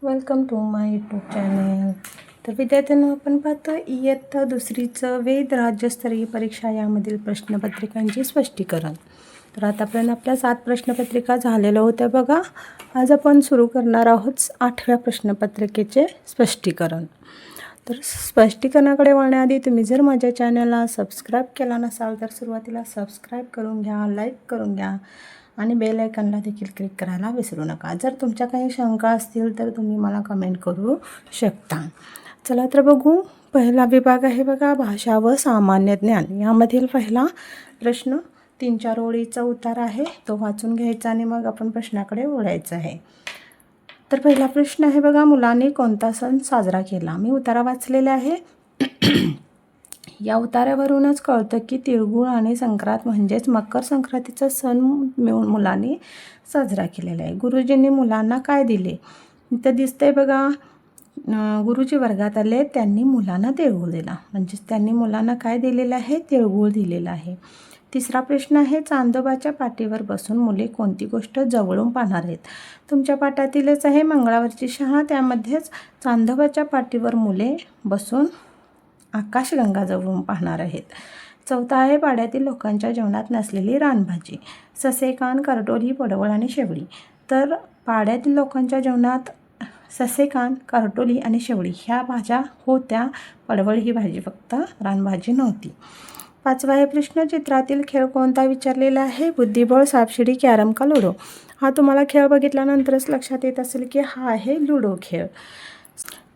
Welcome to my YouTube channel. तर विद्यार्थ्यांना आपण पाहतो इयत्ता दुसरीचं वेद राज्यस्तरीय परीक्षा यामधील प्रश्नपत्रिकांचे स्पष्टीकरण. तर आतापर्यंत आपल्या 7 प्रश्नपत्रिका झालेल्या होत्या बघा. आज आपण सुरू करणार आहोत 8व्या प्रश्नपत्रिकेचे स्पष्टीकरण. तर स्पष्टीकरणाकडे वळण्याआधी तुम्ही जर माझ्या चॅनलला सबस्क्राईब केला नसाल तर सुरुवातीला सबस्क्राईब करून घ्या, लाईक करून घ्या आणि बेल आयकॉनला देखील क्लिक करायला विसरू नका. जर तुमच्या काही शंका असतील तर तुम्ही मला कमेंट करू शकता. चला तर बघू. पहिला विभाग आहे बघा, भाषा व सामान्य ज्ञान. यामधील पहिला प्रश्न 3-4 ओळीचा उत्तर आहे, तो वाचून घ्यायचा आणि मग आपण प्रश्नाकडे वळायचं आहे. तर पहिला प्रश्न आहे बघा, मुलांनी कोणता सण साजरा केला? मी उतारा वाचलेला आहे. या उतार्यावरूनच कळतं की तिळगुळ आणि संक्रांत म्हणजेच मकर संक्रांतीचा सण मिळून मुलांनी साजरा केलेला आहे. गुरुजींनी मुलांना काय दिले? इथं दिसतंय बघा, गुरुजी वर्गात आले, त्यांनी मुलांना तिळगुळ दिला. म्हणजेच त्यांनी मुलांना काय दिलेलं आहे? तिळगुळ दिलेला आहे. तिसरा प्रश्न आहे, चांदोबाच्या पाठीवर बसून मुले कोणती गोष्ट जवळून पाहणार आहेत? तुमच्या पाठातीलच आहे मंगळावरची शाळा, त्यामध्येच चांदोबाच्या पाठीवर मुले बसून आकाशगंगा जवळून पाहणार आहेत. चौथा आहे, पाड्यातील लोकांच्या जेवणात नसलेली रानभाजी. ससेकान, करटोली, पडवळ आणि शेवळी. तर पाड्यातील लोकांच्या जेवणात ससेकान, करटोली आणि शेवळी ह्या भाज्या होत्या. पडवळ ही भाजी फक्त, रानभाजी नव्हती. 5वा आहे प्रश्न, चित्रातील खेळ कोणता विचारलेला आहे? बुद्धिबळ, सापशिडी, कॅरम का लुडो? हा तुम्हाला खेळ बघितल्यानंतरच लक्षात येत असेल की हा आहे लुडो खेळ.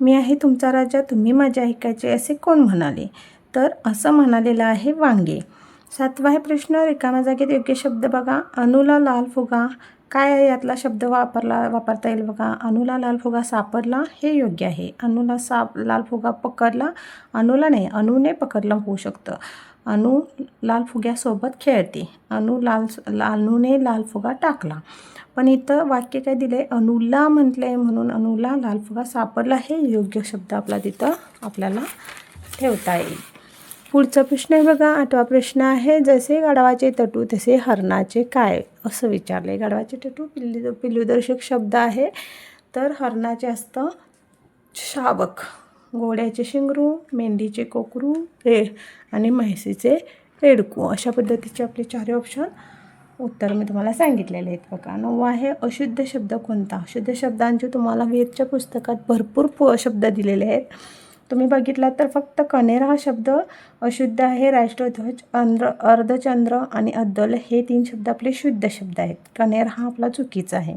मी आहे तुमचा राजा, तुम्ही माझ्या ऐकायचे असे कोण म्हणाले? तर असं म्हणालेलं आहे वांगे. 7वा आहे प्रश्न, रिकाम्या जागेत योग्य शब्द बघा. अनुला लाल फुगा, काय आहे यातला शब्द वापरता येईल बघा. अनुला लाल फुगा सापडला, हे योग्य आहे. अनुला लाल फुगा पकडला, अनुला अनुने पकडलं होऊ शकतं. अनु लाल फुग्यासोबत खेळते. अनुने लाल फुगा टाकला. पण इथं वाक्य काय दिलं आहे? अनुला म्हटलं आहे म्हणून अनुला लाल फुगा सापडला, हे योग्य शब्द आपला तिथं आपल्याला ठेवता येईल. पुढचा प्रश्न आहे बघा, 8वा प्रश्न आहे, जसे गाढवाचे तटू तसे हरणाचे काय? असं विचारले. गाढवाचे तटू पिल्लूदर्शक शब्द आहे. तर हरणाचे असतं शावक, घोड्याचे शिंगरू, मेंढीचे कोकरू, आणि म्हैसीचे रेडकू. अशा पद्धतीचे आपले 4 ऑप्शन उत्तर मी तुम्हाला सांगितलेले आहेत बघा. 9वा आहे, अशुद्ध शब्द कोणता? अशुद्ध शब्दांचे तुम्हाला वेदच्या पुस्तकात भरपूर शब्द दिलेले आहेत. तुम्ही बघितलात तर फक्त कणेर हा शब्द अशुद्ध आहे. राष्ट्रध्वज, अर्धचंद्र आणि अद्दल हे 3 शब्द आपले शुद्ध शब्द आहेत. कणेर हा आपला चुकीचा आहे.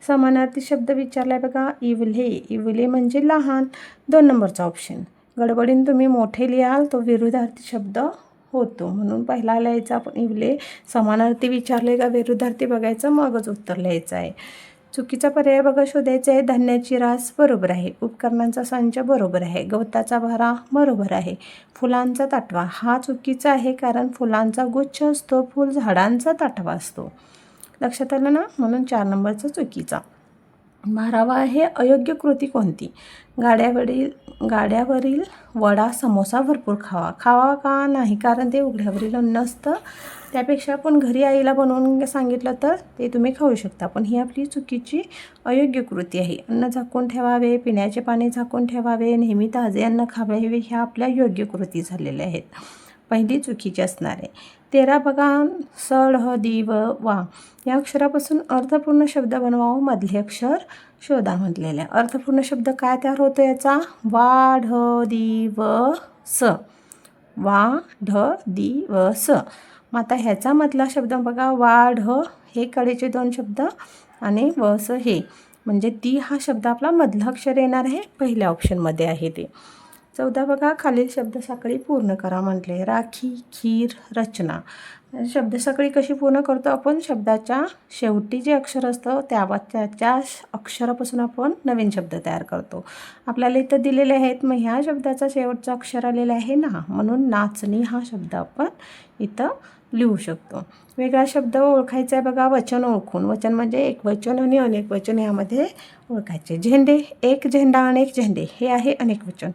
समानार्थी शब्द विचारला आहे बघा. इवले म्हणजे लहान, 2 नंबरचा ऑप्शन. गडबडीने तुम्ही मोठे लिहाल तो विरुद्धार्थी शब्द होतो, म्हणून पहिला लिहायचा आपण इवले. समानार्थी विचारले का विरुद्धार्थी बघायचं, मगच उत्तर लिहायचं आहे. चुकीचा पर्याय बघा शोधायचा आहे. धान्याची रास बरोबर आहे. उपकरणांचा संच बरोबर आहे. गवताचा भारा बरोबर आहे. फुलांचा ताटवा हा चुकीचा आहे, कारण फुलांचा गुच्छ असतो, फुल झाडांचा ताटवा असतो. लक्षात आलं ना? म्हणून 4 नंबरचा चुकीचा. 12वा आहे, अयोग्य कृती कोणती? गाड्यावरील वडा समोसा भरपूर खावा का नाही, कारण ते उघड्यावरील अन्न असतं. त्यापेक्षा आपण घरी आईला बनवून सांगितलं तर ते तुम्ही खाऊ शकता. पण ही आपली चुकीची अयोग्य कृती आहे. अन्न झाकून ठेवावे, पिण्याचे पाणी झाकून ठेवावे, नेहमी ताजे अन्न खावावे, ह्या आपल्या योग्य कृती झालेल्या आहेत. पहिली चुकीची असणार आहे. 13 बघा, स, ढ, दी व वा या अक्षरापासून अर्थपूर्ण शब्द बनवावं, मधले अक्षर शोधा म्हटलेले. अर्थपूर्ण शब्द काय तयार होतो याचा? वा, ढ, दी व स. वा, ढ, दी व स. मग आता ह्याचा मधला शब्द बघा, वा, ढ हे कडेचे 2 शब्द आणि व स हे, म्हणजे ती हा शब्द आपला मधला अक्षर येणार आहे, पहिल्या ऑप्शनमध्ये आहे ते. 14 बघा, खालील शब्दसाखळी पूर्ण करा म्हटले. राखी, खीर, रचना. शब्दसाखळी कशी पूर्ण करतो आपण? शब्दाच्या शेवटी जे अक्षर असतं त्याच्या अक्षरापासून आपण नवीन शब्द तयार करतो. आपल्याला इथं दिलेले आहेत, मग ह्या शब्दाचा शेवटचा अक्षर आलेला आहे ना, म्हणून नाचणी हा शब्द आपण इथं लिहू शकतो. वेगळा शब्द ओळखायचा आहे बघा, वचन ओळखून. वचन म्हणजे एक वचन आणि अनेक वचन यामध्ये ओळखायचे. झेंडे, एक झेंडा अनेक झेंडे हे आहे अनेक वचन.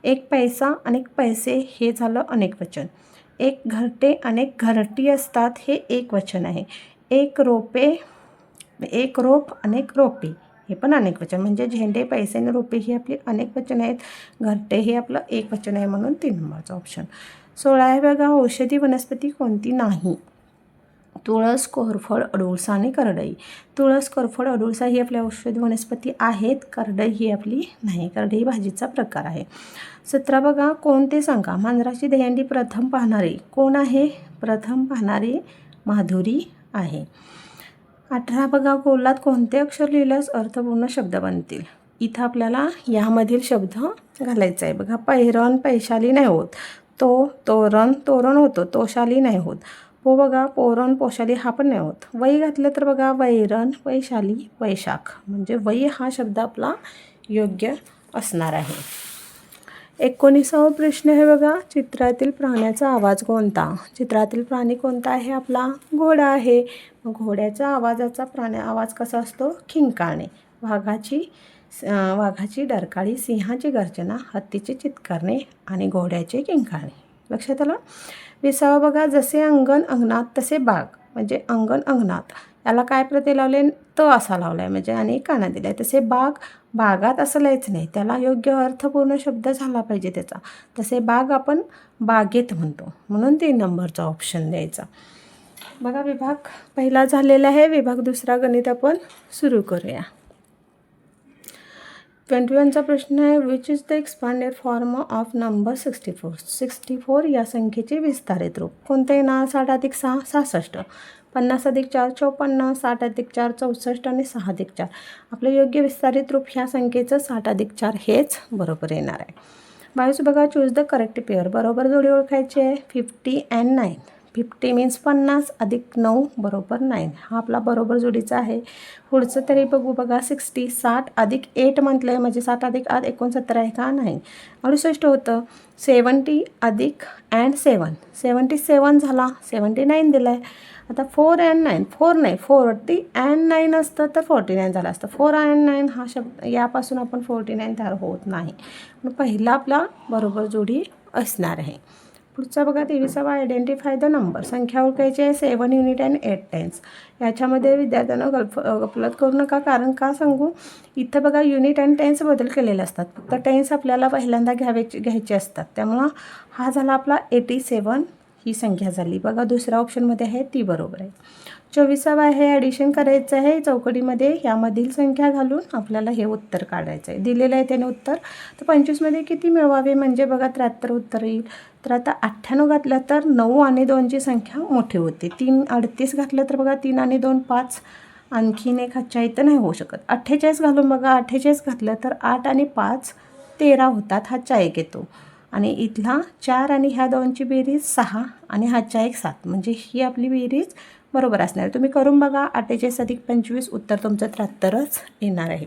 एक पैसा अनेक पैसे हे झालं अनेक वचन. एक घरटे अनेक घरटी असतात हे एक वचन आहे. एक रोप अनेक रोपे हे पण अनेक वचन, म्हणजे झेंडे, पैसे आणि रोपे ही आपली अनेक वचन आहेत. घरटे हे आपलं एक वचन आहे, म्हणून 3 नंबरचा ऑप्शन. 16 आहे बघा, औषधी वनस्पती कोणती नाही? तुळस, कोरफड, अडुळसा आणि करडई. तुळस, कोरफड, अडुळसा ही आपल्या औषधी वनस्पती आहेत. करडई ही आपली नाही. करडई भाजीचा प्रकार आहे. 17 बघा, कोणते सांगा? मांजराची दहीहंडी प्रथम पाहणारे कोण आहे? प्रथम पाहणारी माधुरी आहे. 18 बघा, कोलात कोणते अक्षर लिहिल्यास अर्थपूर्ण शब्द बनतील? इथं आपल्याला यामधील शब्द घालायचा आहे बघा. पैरण, पैशाली नाही होत. तो, तोरण, तोरण होतो. तोशाली नाही होत. पो बघा, पोरण, पोशाली हा पण नाही होत. वै घातलं तर बघा, वैरण, वैशाली, वैशाख, म्हणजे वै हा शब्द आपला योग्य असणार आहे. 19वा प्रश्न आहे बघा, चित्रातील प्राण्याचा आवाज कोणता? चित्रातील प्राणी कोणता आहे? आपला घोडा आहे. मग घोड्याच्या आवाजाचा आवाज कसा असतो? खिंकाळणे. वाघाची डरकाळी, सिंहाची गर्जना, हत्तीचे चित्कारणे आणि घोड्याचे किंकाळणे. लक्षात आलं? 20वा बघा, जसे अंगण अंगणात तसे बाग, म्हणजे अंगण अंगणात याला काय प्रत्यय लावले? त असा लावला आहे, म्हणजे आणि काना दिला आहे. तसे बाग बागात असं लिहायचं नाही, त्याला योग्य अर्थपूर्ण शब्द झाला पाहिजे त्याचा. तसे बाग आपण बागेत म्हणतो, म्हणून 3 नंबरचा ऑप्शन द्यायचा. बघा, विभाग पहिला झालेला आहे. विभाग दुसरा गणित आपण सुरू करूया. 21चा प्रश्न आहे, which is the expanded form of number 64? 64 या संख्येचे विस्तारित रूप कोणते येणार? 60 अधिक 6 66, 50 अधिक 4 54, 60 अधिक 4 64 आणि 6 अधिक 4. आपलं योग्य विस्तारित रूप ह्या संख्येचं 60 अधिक 4 हेच बरोबर येणार आहे. 22 बघा, चूज द करेक्ट पेअर. बरोबर जोडी ओळखायची आहे. 50 अँड 9. 50 मीन्स 50 अधिक 9 बरोबर 9. हा आपला बरोबर जोडीचा आहे. पुढचं तरी बघू बघा, 60 60 अधिक 8 म्हटलं आहे, म्हणजे 7 अधिक 8 69 आहे का? नाही. 68 होतं. 70 अधिक अँड 7 77 झाला. 79 दिला आहे. आता 4 अँड 9 4 नाही 40 अँड 9 असतं तर 49 झालं असतं. 4 अँड 9 हा शब्द यापासून आपण 49 तयार होत नाही. मग पहिला आपला बरोबर जोडी असणार आहे. पुढचा बघा, 23वा, आयडेंटिफाय द नंबर. संख्या ओळखायची आहे. 7 युनिट अँड 8 टेन्स. याच्यामध्ये विद्यार्थ्यांना गफलत करू नका, कारण का सांगू, इथं बघा युनिट अँड टेन्स बदल केलेले असतात. फक्त टेन्स आपल्याला पहिल्यांदा घ्यायचे असतात. त्यामुळं हा झाला आपला 87 ही संख्या झाली. बघा, दुसऱ्या ऑप्शनमध्ये आहे ती बरोबर आहे. 24वा आहे, ॲडिशन करायचं आहे चौकडीमध्ये. यामधील संख्या घालून आपल्याला हे उत्तर काढायचं आहे. दिलेलं आहे त्याने उत्तर. तर 25मध्ये किती मिळवावे, म्हणजे बघा 73 उत्तर येईल. तर आता 98 घातलं तर 9 आणि 2ची संख्या मोठी होते. 3 38 घातलं तर बघा 3 आणि 2 5, आणखीन एक हातच्या इथं नाही होऊ शकत. 48 घालून बघा, 48 घातलं तर 8 आणि 5 13 होतात, हातच्या एक येतो. आणि इथला 4 आणि ह्या 2ची बेरीज 6 आणि हातच्या एक 7, म्हणजे ही आपली बेरीज बरोबर असणार. तुम्ही करून बघा. 48 अधिक 25 उत्तर तुमचं 73च येणार आहे.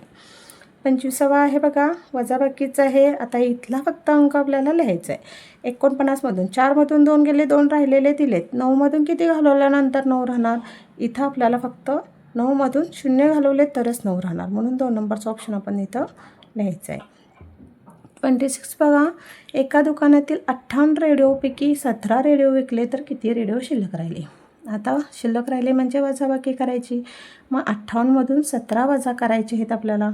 25वा आहे बघा, वजाबाकीचं आहे. आता इथला फक्त अंक आपल्याला लिहायचा आहे. 49मधून 4मधून 2 गेले, 2 राहिलेले दिलेत. 9मधून किती घालवल्यानंतर 9 राहणार? इथं आपल्याला फक्त 9मधून 0 घालवले तरच 9 राहणार, म्हणून 2 नंबरचा ऑप्शन आपण इथं लिहायचं आहे. 26 बघा, एका दुकानातील 58 रेडिओपैकी 17 रेडिओ विकले तर किती रेडिओ शिल्लक राहिले? आता शिल्लक राहिले म्हणजे वजाबाकी करायची. मग 58मधून 17 वजा करायचे आहेत आपल्याला.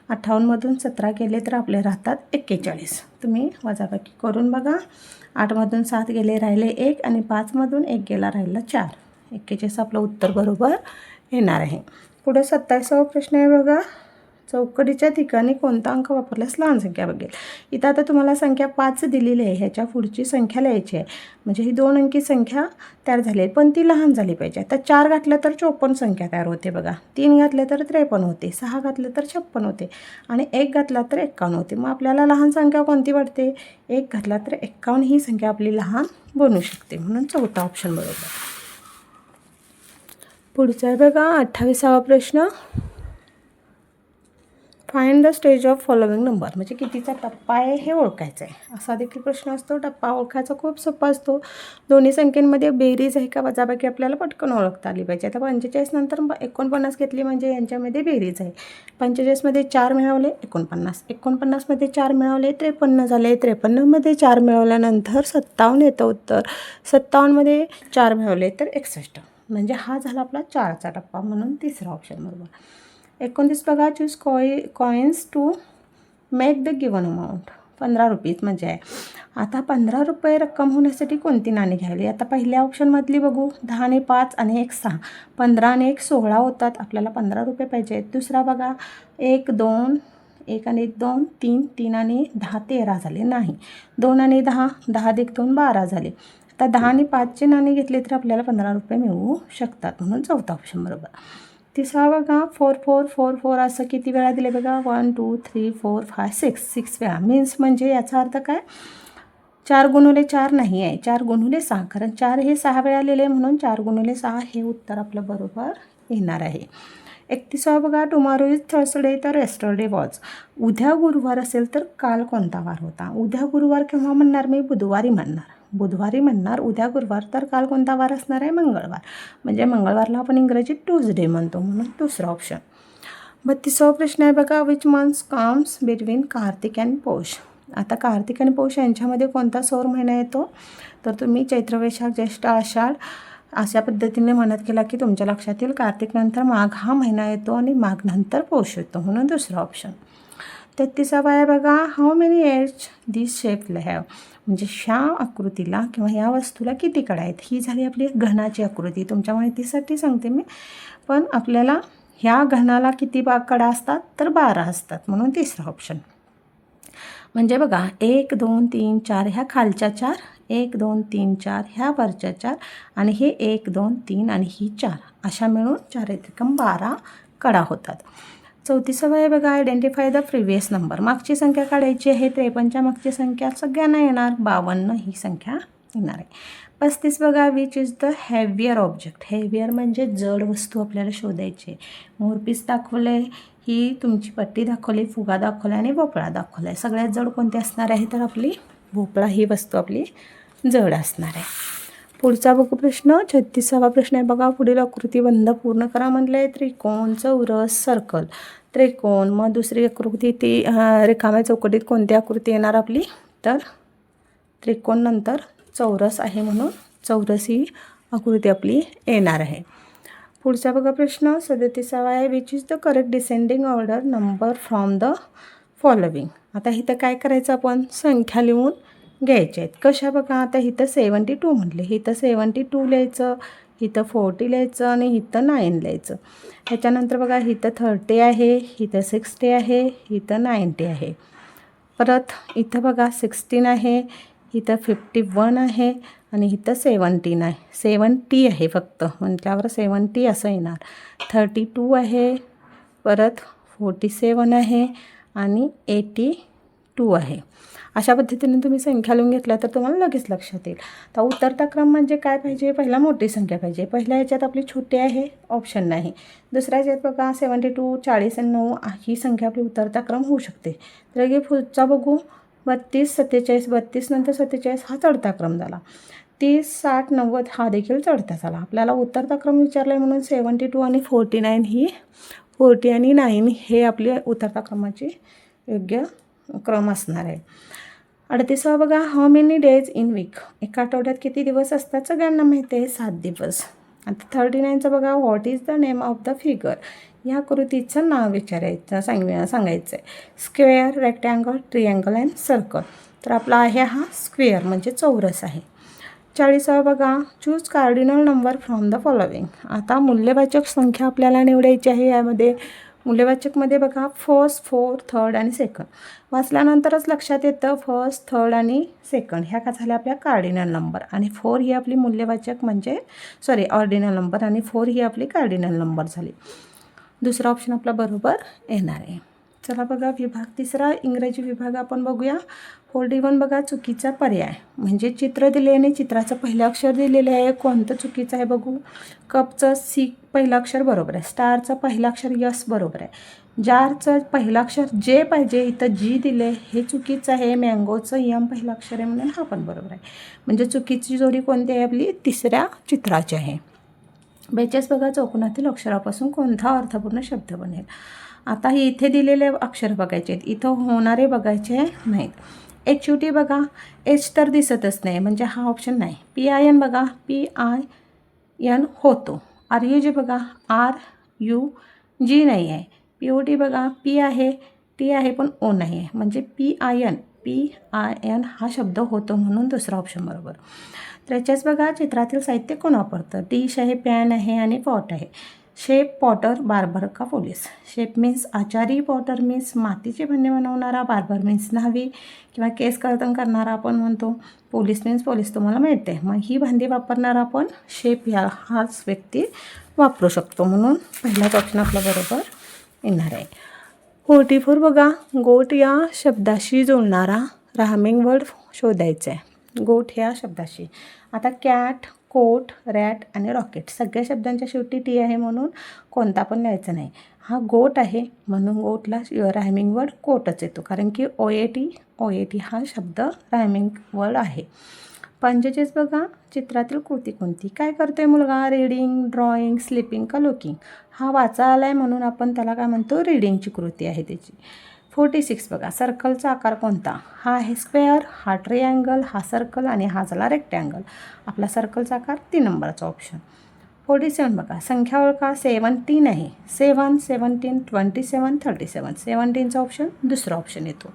58मधून 17 केले तर आपले राहतात 41. तुम्ही वजाबाकी करून बघा. 8मधून 7 गेले, राहिले 1 आणि 5मधून 1 गेला, राहिला 4. 41 आपलं उत्तर बरोबर येणार आहे. पुढे 27वा प्रश्न आहे बघा, चौकडीच्या ठिकाणी कोणता अंक वापरल्यास लहान संख्या बघेल. इथं आता तुम्हाला संख्या 5 दिलेली आहे, ह्याच्या पुढची संख्या लिहायची आहे. म्हणजे ही 2 अंकी संख्या तयार झाली आहे, पण ती लहान झाली पाहिजे. आता 4 घातलं तर 54 संख्या तयार होते बघा. 3 घातलं तर 53 होते. 6 घातलं तर 56 होते. आणि 1 घातला तर 51 होते. मग आपल्याला लहान संख्या कोणती वाटते? 1 घातला तर 51 ही संख्या आपली लहान बनू शकते, म्हणून चौथा ऑप्शन बरोबर. पुढचा आहे बघा, 28वा प्रश्न. Find the stage of following number, म्हणजे कितीचा टप्पा आहे हे ओळखायचं आहे. असा देखील प्रश्न असतो. टप्पा ओळखायचा खूप सोपा असतो. दोन्ही संख्येमध्ये बेरीज आहे का वजाबाकी आपल्याला पटकन ओळखता आली पाहिजे. आता 45 नंतर 49 घेतली म्हणजे यांच्यामध्ये बेरीज आहे. 45मध्ये 4 मिळवले 49, 49मध्ये 4 मिळवले 53 झाले, 53मध्ये 4 मिळवल्यानंतर 57 येतं उत्तर. 57मध्ये 4 मिळवले तर 61, म्हणजे हा झाला आपला 4चा टप्पा, म्हणून तिसरा ऑप्शन बरोबर. 29 बघा, choose coins to make the given amount. 15 rupees म्हणजे आहे. आता 15 रुपये रक्कम होण्यासाठी कोणती नाणी घ्यावी. आता पहिल्या ऑप्शनमधली बघू, 10 आणि 5 आणि 1 6, 15 आणि 1 16 होतात. आपल्याला 15 रुपये पाहिजे आहेत. दुसरा बघा, 1 2, 1 आणि 1 2, 3, 3 आणि 10 13 झाले नाही. 2 आणि 10, 10 अधिक 2 12 झाले. आता 10 आणि 5ची नाणी घेतली तर आपल्याला 15 रुपये मिळू शकतात, म्हणून चौथा ऑप्शन बरोबर. तिसरा बघा, 4 4 4 4 असं किती वेळा दिले बघा, 1 2 3 4 5 6 वेळा. मीन्स म्हणजे याचा अर्थ काय, 4 गुणुले 4 नाही आहे, 4 गुणुले 6, कारण 4 हे 6 वेळा लिहिले म्हणून 4 गुणुले 6 हे उत्तर आपलं बरोबर येणार आहे. 31 बघा, टुमॉरो इज थर्सडे तर येस्टरडे वॉज. उद्या गुरुवार असेल तर काल कोणता वार होता. उद्या गुरुवार केव्हा म्हणणार मी, बुधवारी म्हणणार. उद्या गुरुवार तर काल कोणता वार असणार आहे, मंगळवार. म्हणजे मंगळवारला आपण इंग्रजीत ट्यूजडे म्हणतो, म्हणून दुसरा ऑप्शन. 32वा प्रश्न आहे बघा, which months comes between Kartik and Paush. आता कार्तिक आणि पौष यांच्यामध्ये कोणता सौर महिना येतो, तर तुम्ही चैत्र वैशाख ज्येष्ठ आषाढ अशा पद्धतीने म्हणत केला की तुमच्या लक्षात येईल. कार्तिक नंतर माघ हा महिना येतो आणि माघ नंतर पौष येतो, म्हणून दुसरा ऑप्शन. 33वा आहे बघा, how many edge this shape have. म्हणजे ह्या आकृतीला किंवा ह्या वस्तूला किती कडा आहेत. ही झाली आपली घनाची आकृती. तुमच्या माहितीसाठी सांगते मी, पण आपल्याला ह्या घनाला किती कडा असतात, तर 12 असतात, म्हणून तिसरा ऑप्शन. म्हणजे बघा, 1 2 3 4 ह्या खालच्या 4, 1 2 3 4 ह्या वरच्या 4 आणि हे 1 2 3 आणि ही 4 अशा मिळून 4 एकम 12 कडा होतात. 34वा आहे बघा, आयडेंटिफाय द प्रिव्हियस नंबर. मागची संख्या काढायची आहे. 53च्या मागची संख्या सगळ्यांना येणार, 52 ही संख्या येणार आहे. 35 बघा, which is the heavier object. Heavier म्हणजे जड वस्तू आपल्याला शोधायची. मोरपीस दाखवलं आहे, ही तुमची पट्टी दाखवली, फुगा दाखवला आणि भोपळा दाखवला आहे. सगळ्यात जड कोणती असणार आहे, तर आपली भोपळा ही वस्तू आपली जड असणार आहे. पुढचा बघू प्रश्न, 36वा प्रश्न आहे बघा, पुढील आकृतीबंध पूर्ण करा म्हटलं आहे. त्रिकोण, चौरस, सर्कल. त्रिकोण, मग दुसरी आकृती ती रिकाम्या चौकटीत कोणती आकृती येणार आपली, तर त्रिकोण नंतर चौरस आहे, म्हणून चौरस ही आकृती आपली येणार आहे. पुढचा बघा प्रश्न 37वा आहे, which is the correct descending order number from the following. आता इथं काय करायचं, आपण संख्या लिहून घ्यायचे आहेत. कशा बघा, आता इथं 72 म्हटले, इथं 72 लिहायचं, इथं 40 लिहायचं आणि इथं 9 लिहायचं. ह्याच्यानंतर बघा, इथं 30 आहे, इथं 60 आहे, इथं 90 आहे. परत इथं बघा 16 आहे, इथं 51 आहे आणि इथं 17 आहे. 70 आहे फक्त, म्हटल्यावर 70 असं येणार. 32 आहे, परत 47 आहे आणि 82 आहे. अशा पद्धतीने तुम्ही संख्या लिहून घेतल्या तर तुम्हाला लगेच लक्षात येईल. तर उतरता क्रम म्हणजे काय पाहिजे, पहिला मोठी संख्या पाहिजे. पहिल्या ह्याच्यात आपली छोटी आहे, ऑप्शन नाही. दुसऱ्या ह्याच्यात बघा 72, 40 आणि 9 ही संख्या आपली उतरता क्रम होऊ शकते. तर हे पुढचा बघू, 32 47, 32 नंतर 47 हा चढता क्रम झाला. 30 60 90 हा देखील चढता झाला. आपल्याला उतरता क्रम विचारला आहे, म्हणून 72 आणि 49 ही 40 आणि 9 हे आपले उतरता क्रमाची योग्य क्रम असणार आहे. 38वा बघा, how many days in week. एका आठवड्यात किती दिवस असतात, सगळ्यांना माहिती आहे 7 दिवस. आता 39चं बघा, what is the name of the figure. या आकृतीचं नाव विचारायचं सांगायचं आहे. Square, rectangle, triangle and circle. तर आपला आहे हा स्क्वेअर म्हणजे चौरस आहे. 40वा बघा, choose cardinal number from the following. आता मूल्यवाचक संख्या आपल्याला निवडायची आहे. यामध्ये मूल्यवाचकमध्ये बघा फर्स्ट, फोर्थ, थर्ड आणि सेकंड. वाचल्यानंतरच लक्षात येतं फर्स्ट, थर्ड आणि सेकंड ह्या का झाल्या आपल्या कार्डिनल नंबर, आणि 4 ही आपली मूल्यवाचक म्हणजे ऑर्डिनल नंबर आणि 4 ही आपली कार्डिनल नंबर झाली. दुसरा ऑप्शन आपला बरोबर येणार आहे. चला बघा, विभाग तिसरा इंग्रजी विभाग आपण बघूया. 41 बघा, चुकीचा पर्याय. म्हणजे चित्र दिले आणि चित्राचं पहिलं अक्षर दिलेलं आहे, कोणतं चुकीचं आहे बघू. कपचं सी पहिलं अक्षर बरोबर आहे, स्टारचं पहिलं अक्षर यस बरोबर आहे, जारचं पहिलं अक्षर जे पाहिजे इथं जी दिले हे चुकीचं आहे, मँगोचं यम पहिलं अक्षर आहे म्हणून हा पण बरोबर आहे. म्हणजे चुकीची जोडी कोणती आहे आपली, तिसऱ्या चित्राची आहे. 42 बघा, चौकोनातील अक्षरापासून कोणता अर्थपूर्ण शब्द बनेल. आता हे इथे दिलेले अक्षर बघायचे आहेत, इथं होणारे बघायचे नाहीत. HUT बघा, एच तर दिसतच नाही म्हणजे हा ऑप्शन नाही. PIN बघा, PIN होतो. RUG बघा, RUG नाही आहे. POT बघा, पी आहे, टी आहे पण ओ नाही आहे, म्हणजे PIN हा शब्द होतो म्हणून दुसरा ऑप्शन बरोबर. तर याच्याच बघा, चित्रातील साहित्य कोण वापरतं? डिश आहे, पॅन आहे आणि पॉट आहे. शेफ, पॉटर, बार्बर का पोलीस? शेफ मीन्स आचारी, पॉटर मीन्स मातीचे भांडे बनवणारा, बार्बर मीन्स न्हावी किंवा केस कर्तन करणारा आपण म्हणतो, पोलीस मीन्स पोलीस तुम्हाला मिळते. मग ही भांडी वापरणारा आपण शेफ हाच व्यक्ती वापरू शकतो, म्हणून पहिलाच ऑप्शन आपला बरोबर येणार आहे. 44 बघा, गोट या शब्दाशी जोडणारा रायमिंग वर्ड शोधायचा आहे. गोट ह्या शब्दाशी. आता कॅट, कोट, रॅट आणि रॉकेट सगळ्या शब्दांच्या शेवटी टी आहे म्हणून कोणता पण लिहायचा नाही. हा गोट आहे म्हणून गोटला रायमिंग वर्ड कोटच येतो, कारण की OAT हा शब्द रायमिंग वर्ड आहे. 45 बघा, चित्रातील कृती कोणती? काय करतोय मुलगा? रीडिंग, ड्रॉइंग, स्लिपिंग का लुकिंग? हा वाचा आला आहे म्हणून आपण त्याला काय म्हणतो? रीडिंगची कृती आहे त्याची. 46 बघा, सर्कलचा आकार कोणता? हा आहे स्क्वेअर, हा ट्रिअँगल, हा सर्कल आणि हा झाला रेक्टँगल. आपला सर्कलचा आकार 3 नंबरचा ऑप्शन. 47 बघा, संख्या ओळखा. 17 आहे, 7, 17, 27, 37. 17चा ऑप्शन दुसरा ऑप्शन येतो.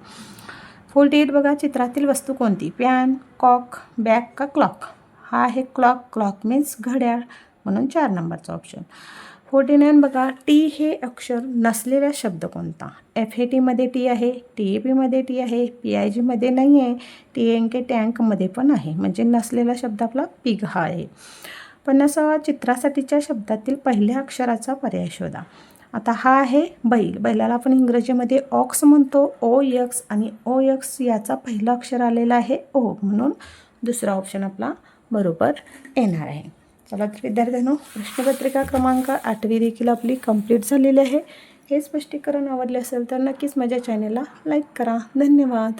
48 बघा, चित्रातील वस्तू कोणती? पॅन, कॉक, बॅग का क्लॉक? हा आहे क्लॉक. क्लॉक मीन्स घड्याळ म्हणून 4 नंबरचा ऑप्शन. 49 बघा, टी हे अक्षर नसलेला शब्द कोणता? FATमध्ये टी आहे, TAPमध्ये टी आहे, PIGमध्ये नाही आहे, TNK टँकमध्ये पण आहे, म्हणजे नसलेला शब्द आपला पिग हा आहे. 50 चित्रासाठीच्या शब्दातील पहिल्या अक्षराचा पर्याय शोधा. आता हा आहे बैल. बैलाला आपण इंग्रजीमध्ये ऑक्स म्हणतो, OX, आणि OX याचा पहिला अक्षर आलेला आहे O, म्हणून दुसरा ऑप्शन आपला बरोबर येणार आहे. चला तर विद्यार्थ्यांनो, प्रश्नपत्रिका क्रमांक 8वी देखील आपली कंप्लीट झालेली आहे. हे स्पष्टीकरण आवडले असेल तर नक्कीच माझ्या चॅनेलला लाईक करा. धन्यवाद.